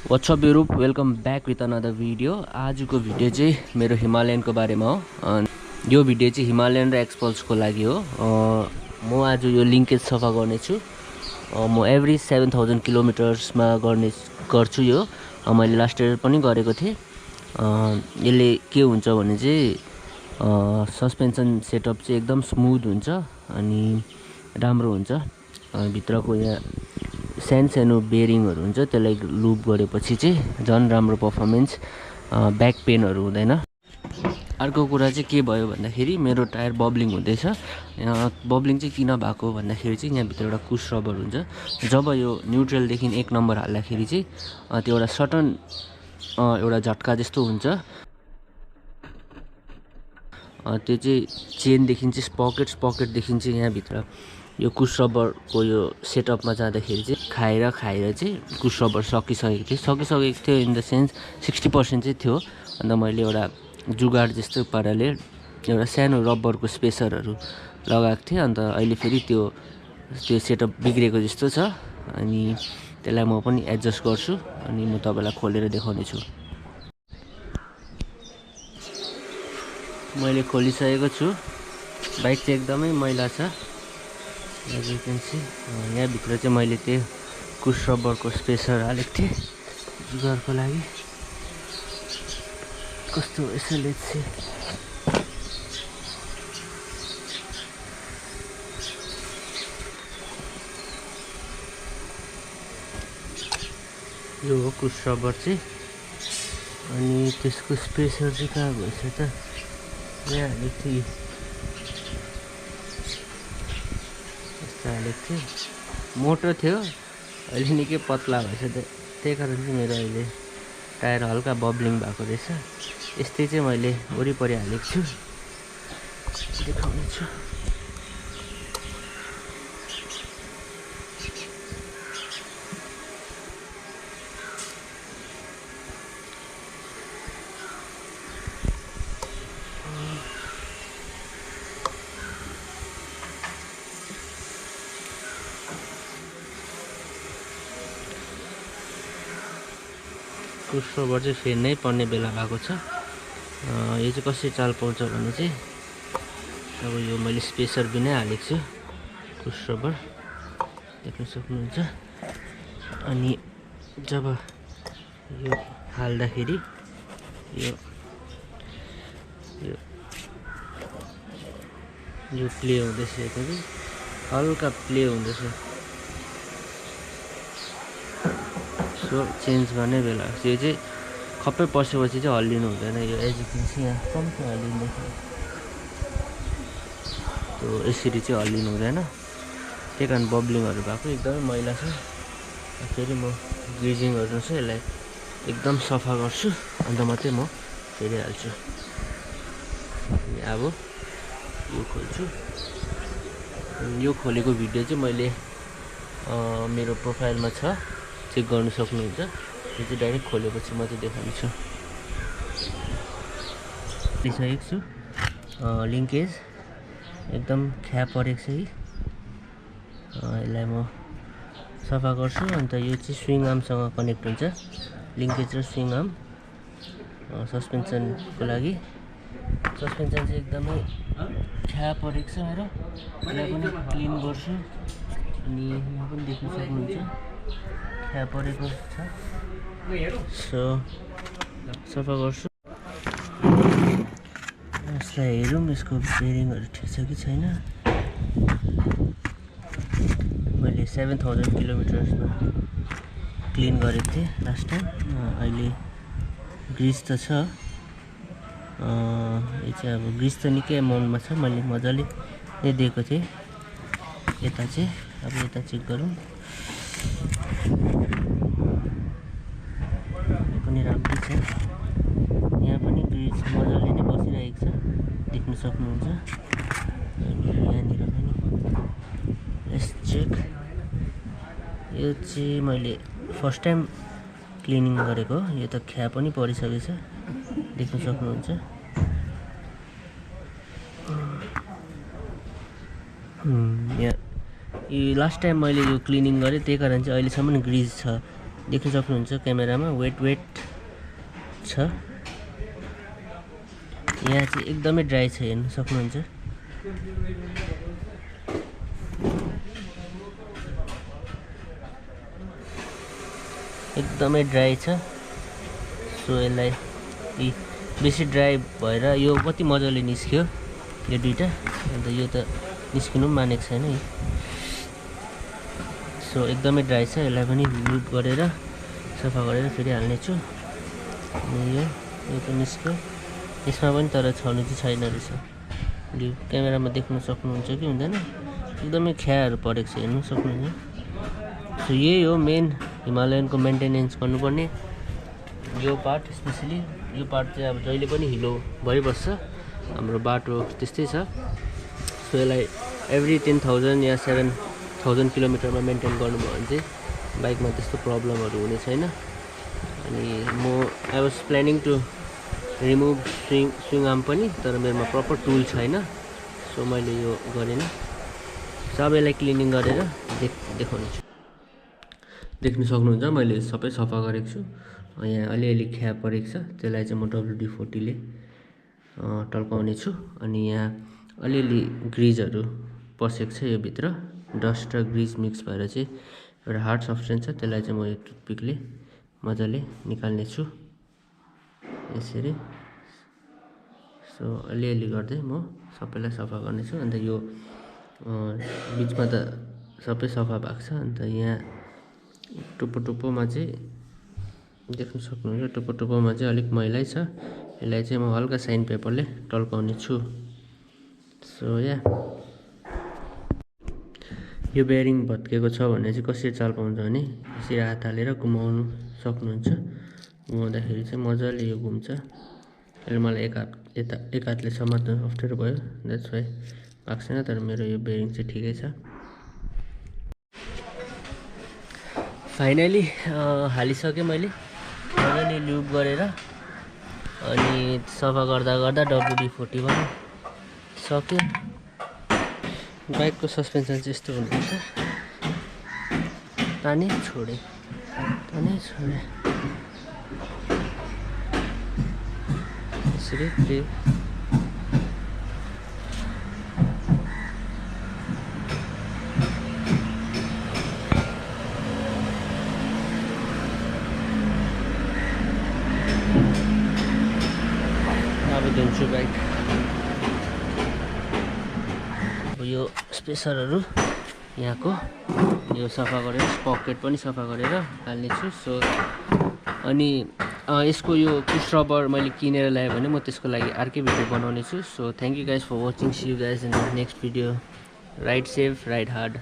WhatsApp YouTube welcome back with another video. आजको video चाहिँ मेरो हिमालयनको बारेमा हो। यो भिडियो चाहिँ हिमालयन र एक्सपल्सको लागि हो। म आज यो लिङ्केज सफा गर्नेछु। म एभ्री 7000 किलोमिटर्समा गर्छु यो। मैले लास्ट इयर पनि गरेको थिएँ। यसले के हुन्छ भने चाहिँ सस्पेन्सन सेटअप चाहिँ एकदम स्मुथ हुन्छ अनि राम्रो हुन्छ। भित्रको यहाँ सानो बेरिङहरू हुन्छ, त्यसलाई लुप गरेपछि चाहिँ झन् राम्रो पर्फर्मेन्स, ब्याक पेनहरू हुँदैन। अर्को कुरा चाहिँ के भयो भन्दाखेरि मेरो टायर बब्लिङ हुँदैछ। बब्लिङ चाहिँ किन भएको भन्दाखेरि चाहिँ यहाँभित्र एउटा कुस रबर हुन्छ। जब यो न्युट्रलदेखि 1 नम्बर हाल्दाखेरि चाहिँ त्यो एउटा सडन एउटा झट्का जस्तो हुन्छ। त्यो चाहिँ चेनदेखि चाहिँ स्पकेटदेखि चाहिँ यहाँभित्र यो कुस रबरको यो सेटअपमा जाँदाखेरि चाहिँ खाएर चाहिँ कुस रबर सकिसकेको थियो। इन द सेन्स 60% चाहिँ थियो। अन्त मैले एउटा जुगाड जस्तो पाराले एउटा सानो रबरको स्पेसरहरू लगाएको थिएँ। अन्त अहिले फेरि त्यो सेटअप बिग्रेको जस्तो छ अनि त्यसलाई म पनि एडजस्ट गर्छु अनि म तपाईँलाई खोलेर देखाउने छु। मैले खोलिसकेको छु। बाइक चाहिँ एकदमै मैला छ। यहाँभित्र चाहिँ मैले त्यो कुस रबरको स्पेसर हालेको थिएँ जुगाडको लागि। कस्तो यसले चाहिँ यो हो कुस रबर चाहिँ। अनि त्यसको स्पेसर चाहिँ कहाँ गएछ त? यहाँ हालेको थिएँ, यस्तो हालेको थिएँ। मोटो थियो, अहिले निकै पतला भएछ। त्यही कारण चाहिँ मेरो अहिले टायर हल्का बब्लिङ भएको रहेछ। यस्तै चाहिँ मैले वरिपरि हालेको छु, देखाउने छु। कुस रबर चाहिँ फेर्नै पर्ने बेला भएको छ। यो चाहिँ कसरी चाल पाउँछ भने चाहिँ अब यो मैले स्पेसर बिना हालेको छु कुस रबर, देख्न सक्नुहुन्छ। अनि जब यो हाल्दाखेरि यो प्ले हुँदैछ, पनि हल्का प्ले हुँदैछ। चेन्ज गर्ने बेला यो चाहिँ खप्पै पसेपछि चाहिँ हल्लिनु हुँदैन। यो एजुकेसन चाहिँ यहाँ कम्ती हल्लिँदैछ, त्यो यसरी चाहिँ हल्लिनु हुँदैन। त्यही कारण बब्लिङहरू भएको एकदमै मैला छ। फेरि म ग्रिजिङहरू छ, यसलाई एकदम सफा गर्छु अन्त मात्रै म फेरि हाल्छु। अब यो खोल्छु। यो खोलेको भिडियो चाहिँ मैले मेरो प्रोफाइलमा छ, चेक गर्नु सक्नुहुन्छ। यो चाहिँ डाइरेक्ट खोलेपछि म चाहिँ देखाउँछु। लिइसकेको छु। लिङ्केज एकदम ख्या परेको छ है। यसलाई म सफा गर्छु। अन्त यो चाहिँ स्विङ आर्मसँग कनेक्ट हुन्छ, लिङ्केज र स्विङ आर्म सस्पेन्सनको लागि। सस्पेन्सन चाहिँ एकदमै ख्या परेको छ मेरो। यसलाई पनि क्लिन गर्छु। अनि यहाँ पनि देख्न सक्नुहुन्छ ख्या परेको छ, सो सफा गर्छु। यसलाई हेरौँ यसको बेरिङहरू ठिक छ कि छैन। मैले 7000 किलोमिटर्समा क्लिन गरेको थिएँ लास्ट टाइम। अहिले ग्रिज त छ। यो चाहिँ अब ग्रिज त निकै एमाउन्टमा छ, मैले मजाले नै दिएको थिएँ। यता चाहिँ अब यता चेक गरौँ। यो पनि राम्रै छ। यहाँ पनि ग्रिज मजाले नै बसिरहेको छ, देख्न सक्नुहुन्छ। अनि यहाँनिर पनि लेट्स चेक। यो चाहिँ मैले फर्स्ट टाइम क्लिनिङ गरेको। यो त ख्या पनि परिसकेको छ, देख्न सक्नुहुन्छ। यहाँ यो लास्ट टाइम मैले यो क्लिनिङ गरेँ, त्यही कारण चाहिँ अहिलेसम्म ग्रिज छ। देख्न सक्नुहुन्छ क्यामेरामा वेट छ। यहाँ चाहिँ एकदमै ड्राई छ, हेर्न सक्नुहुन्छ। एकदमै ड्राई छ। सो यसलाई बेसी ड्राई भएर यो कति मजाले निस्क्यो यो दुईटा, अन्त यो त निस्किनु पनि मानेको छैन। सो एकदमै ड्राई छ, यसलाई पनि लुप गरेर सफा गरेर फेरि हाल्नेछु। अनि यो त निस्क्यो, यसमा पनि तर छनु चाहिँ छैन रहेछ। यो क्यामेरामा देख्न सक्नुहुन्छ कि हुँदैन, एकदमै ख्याहरू परेको छ, हेर्नु सक्नुहुन्छ। सो यही हो मेन हिमालयनको मेन्टेनेन्स गर्नुपर्ने यो पार्ट। स्पेसली यो पार्ट चाहिँ अब जहिले पनि हिलो भइबस्छ, हाम्रो बाटो त्यस्तै छ। सो यसलाई एभ्री 10,000 या 7,000 किलोमिटरमा मेन्टेन गर्नुभयो भने चाहिँ बाइकमा त्यस्तो प्रब्लमहरू हुने छैन। अनि I was planning to remove swing arm पनि, तर मेरोमा प्रपर टुल छैन, सो मैले यो गरेन। सबैलाई क्लिनिङ गरेर देखाउनेछु। देख्न सक्नुहुन्छ मैले सबै सफा गरेको छु। यहाँ अलिअलि ख्या परेको छ, त्यसलाई चाहिँ म WD-40 ले टल्काउने छु। अनि यहाँ अलिअलि ग्रिजहरू पसेको छ यो भित्र, डस्ट र ग्रिज मिक्स भएर चाहिँ एउटा हार्ड सब्सटेन्स छ, त्यसलाई चाहिँ म यो टुथपिकले मजाले निकाल्ने छु यसरी। सो अलिअलि गर्दै म सबैलाई सफा गर्नेछु। अन्त यो बिचमा त सबै सफा भएको छ। अन्त यहाँ टुप्पोमा चाहिँ देख्न सक्नुहुन्छ, टुप्पोमा चाहिँ अलिक मैलै छ, यसलाई चाहिँ म हल्का साइन पेपरले टल्काउने छु। सो यो बेयरिङ भत्केको छ भने चाहिँ कसरी चाल पाउँछ भने यसरी हात हालेर घुमाउनु सक्नुहुन्छ। घुमाउँदाखेरि चाहिँ मजाले यो घुम्छ। अहिले मलाई एक हातले समात्न अप्ठ्यारो भयो, द्याट्स वाइ भएको छैन, तर मेरो यो बेयरिङ चाहिँ ठिकै छ। फाइनली हालिसकेँ मैले मजाले लुप गरेर। अनि सफा गर्दा WD-40 पनि सक्यो। बाइकको सस्पेन्सन चाहिँ यस्तो हुनुपर्छ, ताने छोडे यसरी। अब धुन्छु बाइक। अब यो स्पेसरहरू यहाँको यो सफा गरेर पकेट पनि सफा गरेर हाल्नेछु। सो अनि यसको यो पुश रबर मैले किनेर ल्याएँ भने म त्यसको लागि अर्कै भिडियो बनाउने छु। So thank you guys for watching, see you guys in the next video. Ride safe, ride hard.